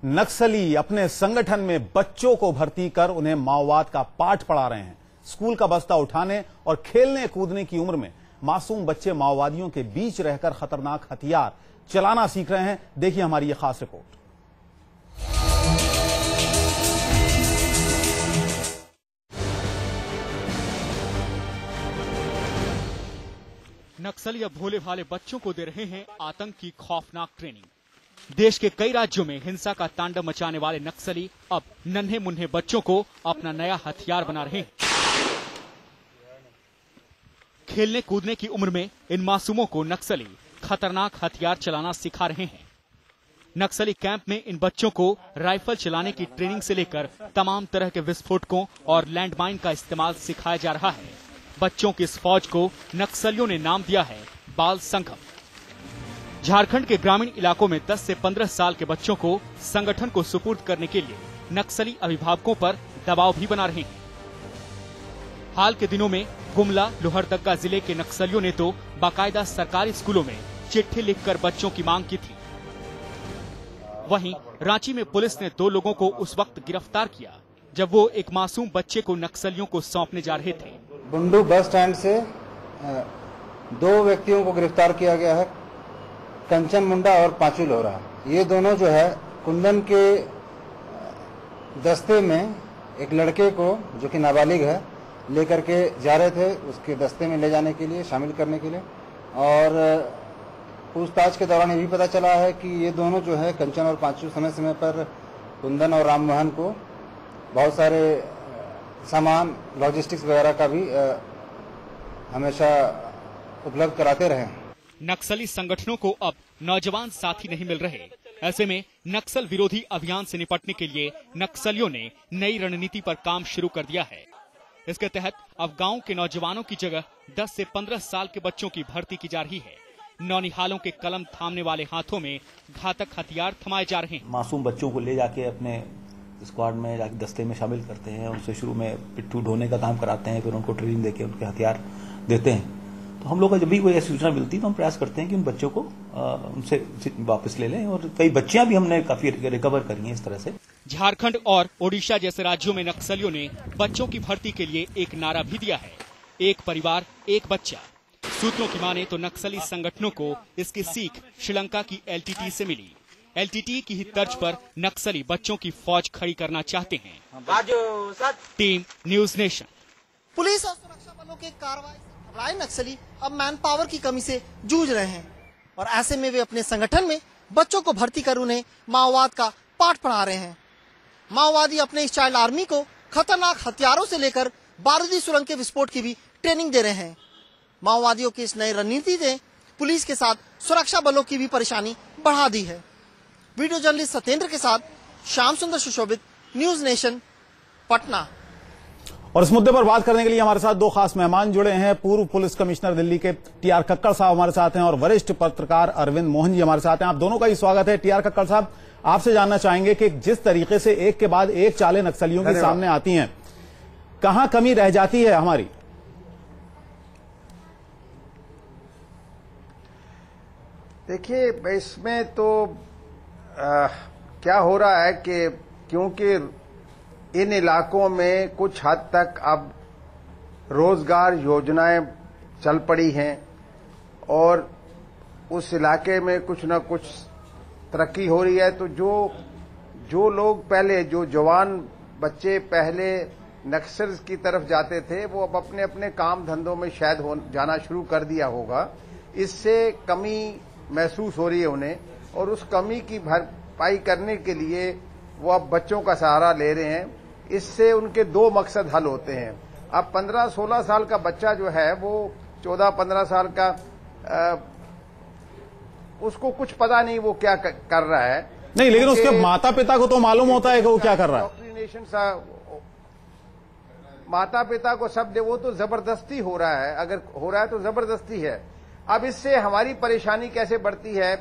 नक्सली अपने संगठन में बच्चों को भर्ती कर उन्हें माओवाद का पाठ पढ़ा रहे हैं। स्कूल का बस्ता उठाने और खेलने कूदने की उम्र में मासूम बच्चे माओवादियों के बीच रहकर खतरनाक हथियार चलाना सीख रहे हैं। देखिए हमारी ये खास रिपोर्ट। नक्सली अब भोले भाले बच्चों को दे रहे हैं आतंक की खौफनाक ट्रेनिंग। देश के कई राज्यों में हिंसा का तांडव मचाने वाले नक्सली अब नन्हे मुन्ने बच्चों को अपना नया हथियार बना रहे हैं। खेलने कूदने की उम्र में इन मासूमों को नक्सली खतरनाक हथियार चलाना सिखा रहे हैं। नक्सली कैंप में इन बच्चों को राइफल चलाने की ट्रेनिंग से लेकर तमाम तरह के विस्फोटकों और लैंडमाइन का इस्तेमाल सिखाया जा रहा है। बच्चों की इस फौज को नक्सलियों ने नाम दिया है बाल संघम। झारखंड के ग्रामीण इलाकों में 10 से 15 साल के बच्चों को संगठन को सुपुर्द करने के लिए नक्सली अभिभावकों पर दबाव भी बना रहे हैं। हाल के दिनों में गुमला लोहरदगा जिले के नक्सलियों ने तो बाकायदा सरकारी स्कूलों में चिट्ठी लिखकर बच्चों की मांग की थी। वहीं रांची में पुलिस ने 2 लोगों को उस वक्त गिरफ्तार किया जब वो एक मासूम बच्चे को नक्सलियों को सौंपने जा रहे थे। बुंडू बस स्टैंड से 2 व्यक्तियों को गिरफ्तार किया गया है, कंचन मुंडा और पांचू लोहरा। ये दोनों जो है कुंदन के दस्ते में एक लड़के को जो कि नाबालिग है लेकर के जा रहे थे, उसके दस्ते में ले जाने के लिए, शामिल करने के लिए। और पूछताछ के दौरान ये भी पता चला है कि ये दोनों जो है कंचन और पांचू समय समय पर कुंदन और राममोहन को बहुत सारे सामान लॉजिस्टिक्स वगैरह का भी हमेशा उपलब्ध कराते रहे। नक्सली संगठनों को अब नौजवान साथी नहीं मिल रहे। ऐसे में नक्सल विरोधी अभियान से निपटने के लिए नक्सलियों ने नई रणनीति पर काम शुरू कर दिया है। इसके तहत अब गांव के नौजवानों की जगह 10 से 15 साल के बच्चों की भर्ती की जा रही है। नौनिहालों के कलम थामने वाले हाथों में घातक हथियार थमाए जा रहे हैं। मासूम बच्चों को ले जाके अपने स्क्वाड में जाके दस्ते में शामिल करते हैं, उनसे शुरू में पिट्ठू ढोने का काम कराते हैं, फिर उनको ट्रेनिंग देके उनके हथियार देते हैं। तो हम लोग का जब भी कोई ऐसी सूचना मिलती है तो हम प्रयास करते हैं कि उन बच्चों को उनसे वापस ले लें, और कई बच्चियां भी हमने काफी रिकवर करी हैं इस तरह से। झारखंड और ओडिशा जैसे राज्यों में नक्सलियों ने बच्चों की भर्ती के लिए एक नारा भी दिया है, एक परिवार एक बच्चा। सूत्रों की माने तो नक्सली संगठनों को इसकी सीख श्रीलंका की एलटीटी से मिली। एलटीटी की ही तर्ज पर नक्सली बच्चों की फौज खड़ी करना चाहते हैं। Team news nation. पुलिस और सुरक्षा बलों के कार्रवाई से घबराए नक्सली अब मैन पावर की कमी से जूझ रहे हैं, और ऐसे में वे अपने संगठन में बच्चों को भर्ती कर उन्हें माओवाद का पाठ पढ़ा रहे हैं। माओवादी अपने इस चाइल्ड आर्मी को खतरनाक हथियारों से लेकर बारूदी सुरंग के विस्फोट की भी ट्रेनिंग दे रहे हैं। माओवादियों की इस नई रणनीति ने पुलिस के साथ सुरक्षा बलों की भी परेशानी बढ़ा दी है। वीडियो जर्नलिस्ट सत्येंद्र के साथ श्याम सुंदर सुशोभित, न्यूज नेशन, पटना। और इस मुद्दे पर बात करने के लिए हमारे साथ 2 खास मेहमान जुड़े हैं। पूर्व पुलिस कमिश्नर दिल्ली के टीआर कक्कड़ साहब हमारे साथ हैं और वरिष्ठ पत्रकार अरविंद मोहन जी हमारे साथ हैं। आप दोनों का ही स्वागत है। टीआर कक्कड़ साहब, आपसे जानना चाहेंगे कि जिस तरीके से एक के बाद एक चालें नक्सलियों के सामने आती हैं, कहां कमी रह जाती है हमारी? देखिए, इसमें तो क्या हो रहा है कि क्योंकि इन इलाकों में कुछ हद तक अब रोजगार योजनाएं चल पड़ी हैं और उस इलाके में कुछ न कुछ तरक्की हो रही है, तो जो लोग पहले, जो जवान बच्चे पहले नक्सल की तरफ जाते थे, वो अब अपने अपने काम धंधों में शायद जाना शुरू कर दिया होगा। इससे कमी महसूस हो रही है उन्हें, और उस कमी की भरपाई करने के लिए वो अब बच्चों का सहारा ले रहे हैं। इससे उनके 2 मकसद हल होते हैं। अब 15-16 साल का बच्चा जो है वो 14-15 साल का उसको कुछ पता नहीं वो क्या कर रहा है। नहीं, लेकिन उसके माता पिता को तो मालूम होता है कि वो क्या कर रहा है। डॉक्ट्रिनेशन सा माता पिता को सब वो तो जबरदस्ती हो रहा है, अगर हो रहा है तो जबरदस्ती है। अब इससे हमारी परेशानी कैसे बढ़ती है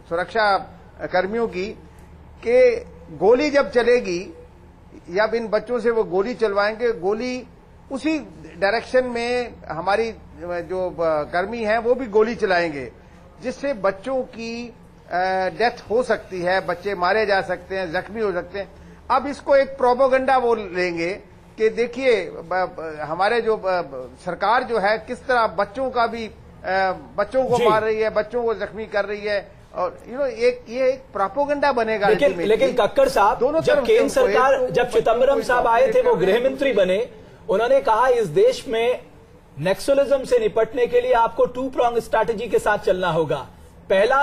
सुरक्षा कर्मियों की, कि गोली जब चलेगी या इन बच्चों से वो गोली चलवाएंगे, गोली उसी डायरेक्शन में हमारी जो कर्मी हैं वो भी गोली चलाएंगे, जिससे बच्चों की डेथ हो सकती है, बच्चे मारे जा सकते हैं, जख्मी हो सकते हैं। अब इसको एक प्रोपोगंडा वो लेंगे कि देखिए हमारे जो सरकार जो है किस तरह बच्चों को मार रही है, बच्चों को जख्मी कर रही है, और ये एक प्रोपोगंडा बनेगा। लेकिन कक्कड़ साहब, जब केंद्र सरकार, जब चिदंबरम साहब आए थे, वो गृह मंत्री बने, उन्होंने कहा इस देश में नक्सलिज्म से निपटने के लिए आपको 2 prong स्ट्रैटेजी के साथ चलना होगा। पहला,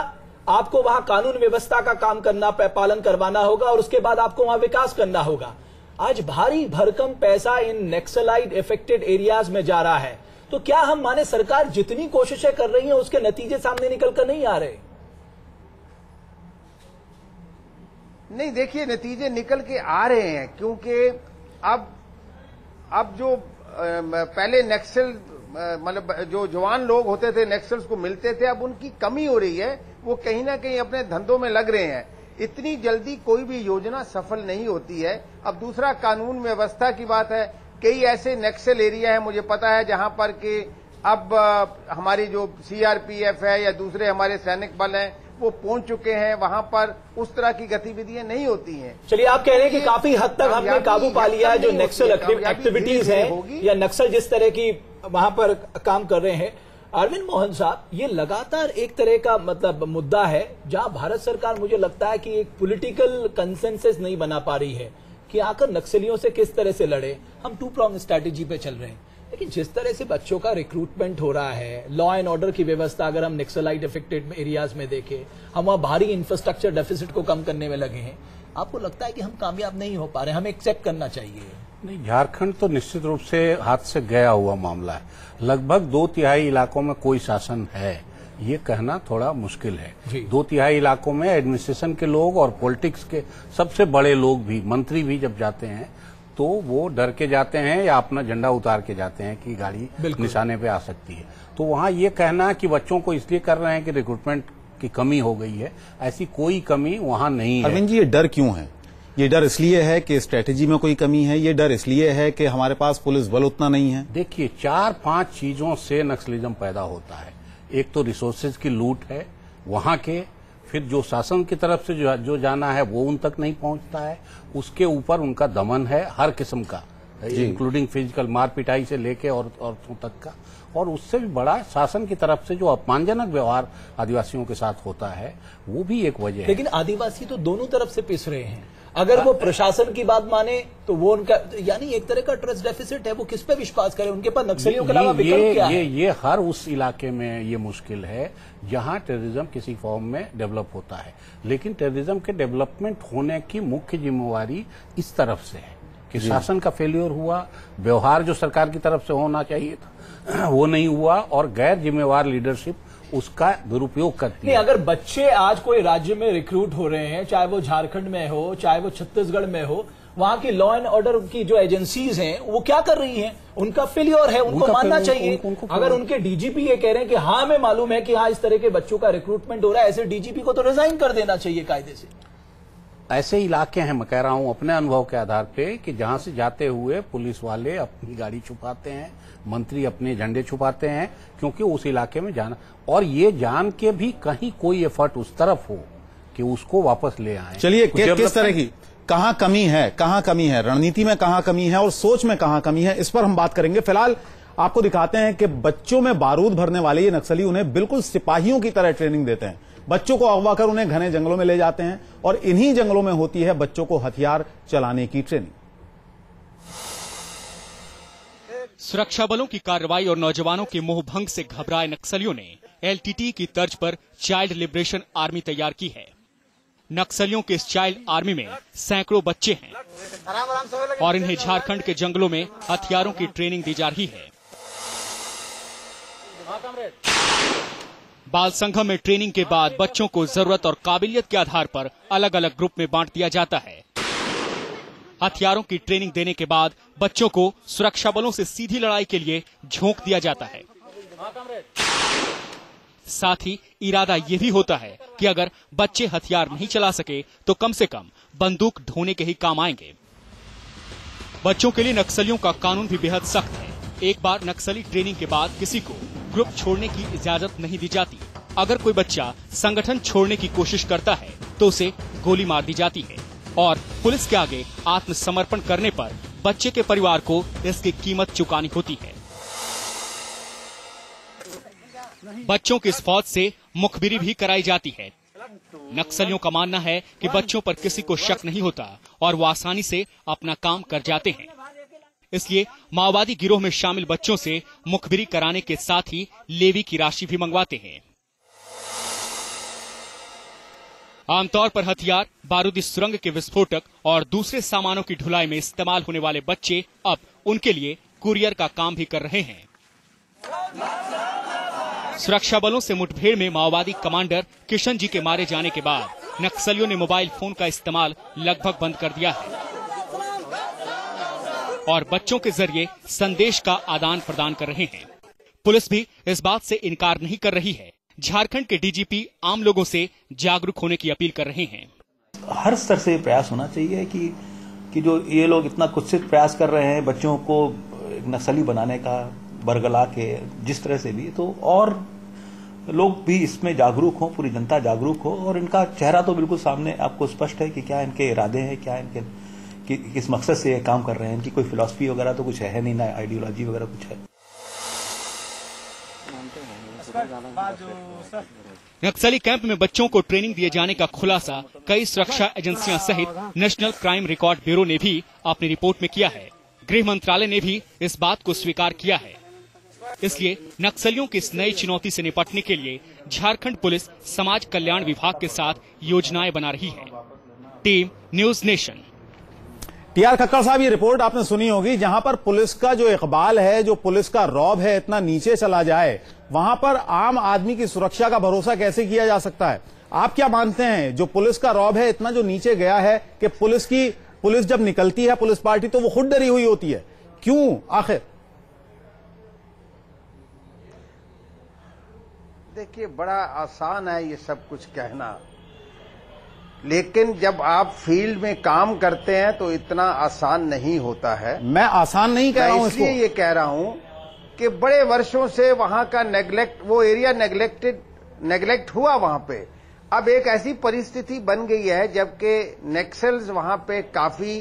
आपको वहां कानून व्यवस्था का काम करना, पालन करवाना होगा, और उसके बाद आपको वहां विकास करना होगा। आज भारी भरकम पैसा इन नक्सलाइट इफेक्टेड एरियाज में जा रहा है, तो क्या हम माने सरकार जितनी कोशिशें कर रही है उसके नतीजे सामने निकल कर नहीं आ रहे? नहीं, देखिए नतीजे निकल के आ रहे हैं, क्योंकि अब जो पहले नक्सल मतलब जो जवान लोग होते थे नक्सल्स को मिलते थे, अब उनकी कमी हो रही है। वो कहीं ना कहीं अपने धंधों में लग रहे हैं। इतनी जल्दी कोई भी योजना सफल नहीं होती है। अब दूसरा, कानून व्यवस्था की बात है। कई ऐसे नक्सल एरिया है, मुझे पता है, जहां पर कि अब हमारी जो सीआरपीएफ है या दूसरे हमारे सैनिक बल हैं, वो पहुंच चुके हैं। वहां पर उस तरह की गतिविधियां नहीं होती हैं। चलिए, आप कह रहे हैं कि काफी हद तक हमने काबू पा लिया है जो नक्सल एक्टिविटीज है या नक्सल जिस तरह की वहां पर काम कर रहे हैं। अरविंद मोहन साहब, ये लगातार एक तरह का मतलब मुद्दा है जहां भारत सरकार, मुझे लगता है कि एक पॉलिटिकल कंसेंसस नहीं बना पा रही है कि आकर नक्सलियों से किस तरह से लड़े। हम 2 prong स्ट्रैटेजी पे चल रहे हैं, लेकिन जिस तरह से बच्चों का रिक्रूटमेंट हो रहा है, लॉ एंड ऑर्डर की व्यवस्था अगर हम नक्सलाइट इफेक्टेड एरियाज में देखें, हम वहां भारी इंफ्रास्ट्रक्चर डेफिसिट को कम करने में लगे हैं, आपको लगता है कि हम कामयाब नहीं हो पा रहे? हमें एक्सेप्ट करना चाहिए? नहीं, झारखंड तो निश्चित रूप से हाथ से गया हुआ मामला है। लगभग 2/3 इलाकों में कोई शासन है, ये कहना थोड़ा मुश्किल है। 2/3 इलाकों में एडमिनिस्ट्रेशन के लोग और पॉलिटिक्स के सबसे बड़े लोग भी, मंत्री भी जब जाते हैं तो वो डर के जाते हैं या अपना झंडा उतार के जाते हैं कि गाड़ी निशाने पे आ सकती है। तो वहां ये कहना कि बच्चों को इसलिए कर रहे हैं कि रिक्रूटमेंट की कमी हो गई है, ऐसी कोई कमी वहां नहीं है। अरविंद जी, ये डर क्यों है? ये डर इसलिए है कि स्ट्रेटेजी में कोई कमी है? ये डर इसलिए है कि हमारे पास पुलिस बल उतना नहीं है? देखिए, 4-5 चीजों से नक्सलिज्म पैदा होता है। एक तो रिसोर्सेज की लूट है वहां के, फिर जो शासन की तरफ से जो जाना है वो उन तक नहीं पहुंचता है, उसके ऊपर उनका दमन है हर किस्म का, इंक्लूडिंग फिजिकल मार पिटाई से लेके औरतों तक का, और उससे भी बड़ा शासन की तरफ से जो अपमानजनक व्यवहार आदिवासियों के साथ होता है वो भी एक वजह है। लेकिन आदिवासी तो दोनों तरफ से पिस रहे हैं। अगर वो प्रशासन की बात माने तो वो उनका, यानी एक तरह का ट्रस्ट डेफिसिट है। वो किस पे विश्वास करे? उनके पास नक्सलियों के अलावा विकल्प क्या है? ये हर उस इलाके में ये मुश्किल है जहां टेररिज्म किसी फॉर्म में डेवलप होता है। लेकिन टेररिज्म के डेवलपमेंट होने की मुख्य जिम्मेवारी इस तरफ से है कि शासन का फेल्योर हुआ, व्यवहार जो सरकार की तरफ से होना चाहिए था वो नहीं हुआ, और गैर जिम्मेवार लीडरशिप उसका दुरुपयोग करती है। नहीं, अगर बच्चे आज कोई राज्य में रिक्रूट हो रहे हैं, चाहे वो झारखंड में हो, चाहे वो छत्तीसगढ़ में हो, वहां की लॉ एंड ऑर्डर की जो एजेंसीज हैं वो क्या कर रही हैं? उनका फेलियर है, उनको मानना चाहिए। अगर उनके डीजीपी ये कह रहे हैं कि हाँ हमें मालूम है कि हाँ इस तरह के बच्चों का रिक्रूटमेंट हो रहा है, ऐसे डीजीपी को तो रिजाइन कर देना चाहिए कायदे से। ऐसे इलाके हैं, मैं कह रहा हूं अपने अनुभव के आधार पे, कि जहां से जाते हुए पुलिस वाले अपनी गाड़ी छुपाते हैं, मंत्री अपने झंडे छुपाते हैं, क्योंकि उस इलाके में जाना, और ये जान के भी कहीं कोई एफर्ट उस तरफ हो कि उसको वापस ले आए। चलिए, किस तरह की कहां कमी है, रणनीति में कहां कमी है और सोच में कहां कमी है, इस पर हम बात करेंगे। फिलहाल आपको दिखाते हैं कि बच्चों में बारूद भरने वाले ये नक्सली उन्हें बिल्कुल सिपाहियों की तरह ट्रेनिंग देते हैं। बच्चों को अगवा कर उन्हें घने जंगलों में ले जाते हैं और इन्हीं जंगलों में होती है बच्चों को हथियार चलाने की ट्रेनिंग। सुरक्षा बलों की कार्रवाई और नौजवानों के मोहभंग से घबराए नक्सलियों ने एलटीटी की तर्ज पर चाइल्ड लिबरेशन आर्मी तैयार की है। नक्सलियों के इस चाइल्ड आर्मी में सैकड़ों बच्चे हैं और इन्हें झारखंड के जंगलों में हथियारों की ट्रेनिंग दी जा रही है। बाल संघम में ट्रेनिंग के बाद बच्चों को जरूरत और काबिलियत के आधार पर अलग अलग ग्रुप में बांट दिया जाता है। हथियारों की ट्रेनिंग देने के बाद बच्चों को सुरक्षा बलों से सीधी लड़ाई के लिए झोंक दिया जाता है। साथ ही इरादा ये भी होता है कि अगर बच्चे हथियार नहीं चला सके तो कम से कम बंदूक ढोने के ही काम आएंगे। बच्चों के लिए नक्सलियों का कानून भी बेहद सख्त है। एक बार नक्सली ट्रेनिंग के बाद किसी को ग्रुप छोड़ने की इजाजत नहीं दी जाती। अगर कोई बच्चा संगठन छोड़ने की कोशिश करता है तो उसे गोली मार दी जाती है और पुलिस के आगे आत्मसमर्पण करने पर बच्चे के परिवार को इसकी कीमत चुकानी होती है। बच्चों की इस फौज से मुखबिरी भी कराई जाती है। नक्सलियों का मानना है कि बच्चों पर किसी को शक नहीं होता और वो आसानी से अपना काम कर जाते हैं। इसलिए माओवादी गिरोह में शामिल बच्चों से मुखबिरी कराने के साथ ही लेवी की राशि भी मंगवाते हैं। आमतौर पर हथियार, बारूदी सुरंग के विस्फोटक और दूसरे सामानों की ढुलाई में इस्तेमाल होने वाले बच्चे अब उनके लिए कुरियर का काम भी कर रहे हैं। सुरक्षा बलों से मुठभेड़ में माओवादी कमांडर किशन जी के मारे जाने के बाद नक्सलियों ने मोबाइल फोन का इस्तेमाल लगभग बंद कर दिया है और बच्चों के जरिए संदेश का आदान प्रदान कर रहे हैं। पुलिस भी इस बात से इनकार नहीं कर रही है। झारखंड के डीजीपी आम लोगों से जागरूक होने की अपील कर रहे हैं। हर स्तर से प्रयास होना चाहिए कि जो ये लोग इतना कुत्सित प्रयास कर रहे हैं बच्चों को नक्सली बनाने का, बरगला के जिस तरह से भी, तो और लोग भी इसमें जागरूक हो, पूरी जनता जागरूक हो और इनका चेहरा तो बिल्कुल सामने आपको स्पष्ट है कि क्या इनके इरादे हैं, क्या इनके किस मकसद से ये काम कर रहे हैं। इनकी कोई फिलॉसफी वगैरह तो कुछ है नहीं, ना आइडियोलॉजी वगैरह कुछ है। नक्सली कैंप में बच्चों को ट्रेनिंग दिए जाने का खुलासा कई सुरक्षा एजेंसियां सहित नेशनल क्राइम रिकॉर्ड ब्यूरो ने भी अपनी रिपोर्ट में किया है। गृह मंत्रालय ने भी इस बात को स्वीकार किया है। इसलिए नक्सलियों की इस नई चुनौती से निपटने के लिए झारखंड पुलिस समाज कल्याण विभाग के साथ योजनाएं बना रही है। Team news nation. TR Khakhar साहब, ये रिपोर्ट आपने सुनी होगी, जहां पर पुलिस का जो इकबाल है, जो पुलिस का रौब है, इतना नीचे चला जाए, वहां पर आम आदमी की सुरक्षा का भरोसा कैसे किया जा सकता है? आप क्या मानते हैं, जो पुलिस का रौब है इतना जो नीचे गया है कि पुलिस जब निकलती है पुलिस पार्टी तो वो खुद डरी हुई होती है, क्यों आखिर? देखिए, बड़ा आसान है ये सब कुछ कहना, लेकिन जब आप फील्ड में काम करते हैं तो इतना आसान नहीं होता है। मैं आसान नहीं कह रहा हूं, इसलिए ये कह रहा हूं कि बड़े वर्षों से वहां का वो एरिया नेग्लेक्ट हुआ वहां पे। अब एक ऐसी परिस्थिति बन गई है जबकि नक्सल्स वहां पे काफी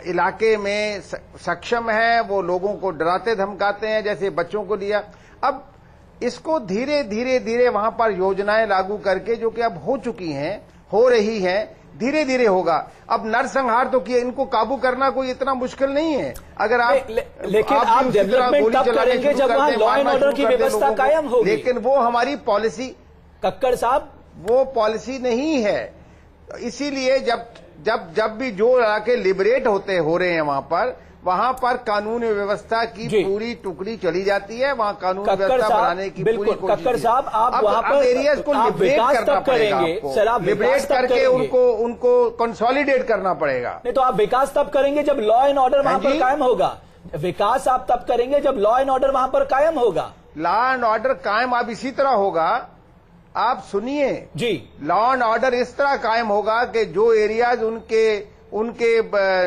इलाके में सक्षम है, वो लोगों को डराते धमकाते हैं, जैसे बच्चों को लिया। अब इसको धीरे धीरे वहां पर योजनाएं लागू करके, जो कि अब हो चुकी हैं, हो रही है, धीरे धीरे होगा। अब नरसंहार तो किया, इनको काबू करना कोई इतना मुश्किल नहीं है। अगर आप लेकिन आप डेवलपमेंट तब करेंगे जब वहां लॉ एंड ऑर्डर की व्यवस्था कायम होगी। लेकिन वो हमारी पॉलिसी, कक्कड़ साहब, वो पॉलिसी नहीं है। इसीलिए जब भी जो इलाके लिबरेट हो रहे हैं वहां पर कानून व्यवस्था की पूरी टुकड़ी चली जाती है, वहां कानून व्यवस्था बनाने की पूरी कोशिश। कक्कड़ साहब, आप वहां पर एरियाज को लिबरेट करना पड़ेगा, लिबरेट करके उनको कंसोलिडेट करना पड़ेगा। नहीं तो आप विकास तब करेंगे जब लॉ एंड ऑर्डर वहां पर कायम होगा। विकास आप तब करेंगे जब लॉ एंड ऑर्डर वहां पर कायम होगा। लॉ एंड ऑर्डर कायम अब इसी तरह होगा, आप सुनिए जी। लॉ एंड ऑर्डर इस तरह कायम होगा कि जो एरियाज उनके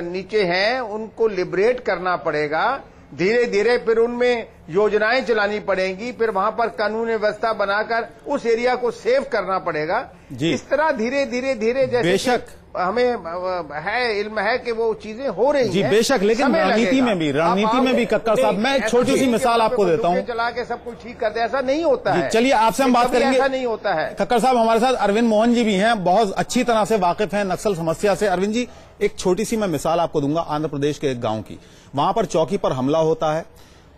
नीचे हैं उनको लिबरेट करना पड़ेगा धीरे धीरे, फिर उनमें योजनाएं चलानी पड़ेंगी, फिर वहां पर कानून व्यवस्था बनाकर उस एरिया को सेव करना पड़ेगा। इस तरह धीरे धीरे जैसे बेशक हमें है इल्म है कि वो चीजें हो रही जी हैं, बेशक, लेकिन रणनीति में भी कक्कड़ साहब, मैं एक छोटी सी मिसाल आपको देता हूँ। चला के सब कुछ ठीक कर दे, ऐसा नहीं होता है। चलिए आपसे हम बात करेंगे। ऐसा नहीं होता है। कक्कड़ साहब, हमारे साथ अरविंद मोहन जी भी हैं, बहुत अच्छी तरह से वाकिफ हैं नक्सल समस्या से। अरविंद जी, एक छोटी सी मैं मिसाल आपको दूंगा आंध्र प्रदेश के एक गांव की। वहां पर चौकी पर हमला होता है,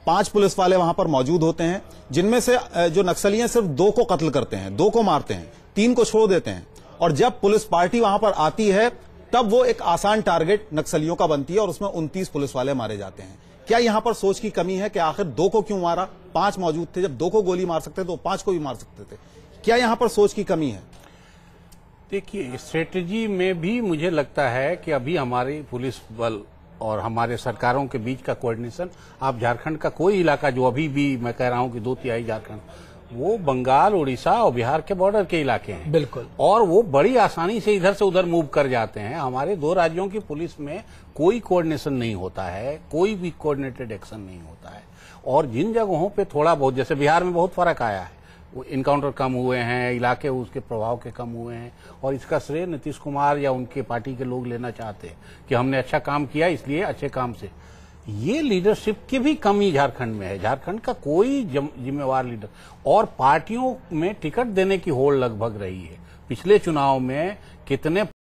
5 पुलिस वाले वहां पर मौजूद होते हैं, जिनमें से जो नक्सली हैं सिर्फ 2 को कत्ल करते हैं, 2 को मारते हैं, 3 को छोड़ देते हैं। और जब पुलिस पार्टी वहां पर आती है तब वो एक आसान टारगेट नक्सलियों का बनती है और उसमें 29 पुलिस वाले मारे जाते हैं। क्या यहां पर सोच की कमी है कि आखिर 2 को क्यों मारा? 5 मौजूद थे, जब 2 को गोली मार सकते तो 5 को भी मार सकते थे। क्या यहां पर सोच की कमी है? देखिए, स्ट्रेटेजी में भी मुझे लगता है कि अभी हमारी पुलिस बल और हमारे सरकारों के बीच का कोऑर्डिनेशन, आप झारखंड का कोई इलाका जो अभी भी मैं कह रहा हूं कि 2/3 झारखंड, वो बंगाल, उड़ीसा और बिहार के बॉर्डर के इलाके हैं। बिल्कुल। और वो बड़ी आसानी से इधर से उधर मूव कर जाते हैं। हमारे 2 राज्यों की पुलिस में कोई कोऑर्डिनेशन नहीं होता है, कोई भी कोऑर्डिनेटेड एक्शन नहीं होता है। और जिन जगहों पे थोड़ा बहुत, जैसे बिहार में बहुत फर्क आया है, इनकाउंटर कम हुए हैं, इलाके उसके प्रभाव के कम हुए हैं, और इसका श्रेय नीतीश कुमार या उनके पार्टी के लोग लेना चाहते हैं कि हमने अच्छा काम किया इसलिए अच्छे काम से। ये लीडरशिप की भी कमी झारखंड में है। झारखंड का कोई जिम्मेवार लीडर, और पार्टियों में टिकट देने की होड़ लगभग रही है। पिछले चुनाव में कितने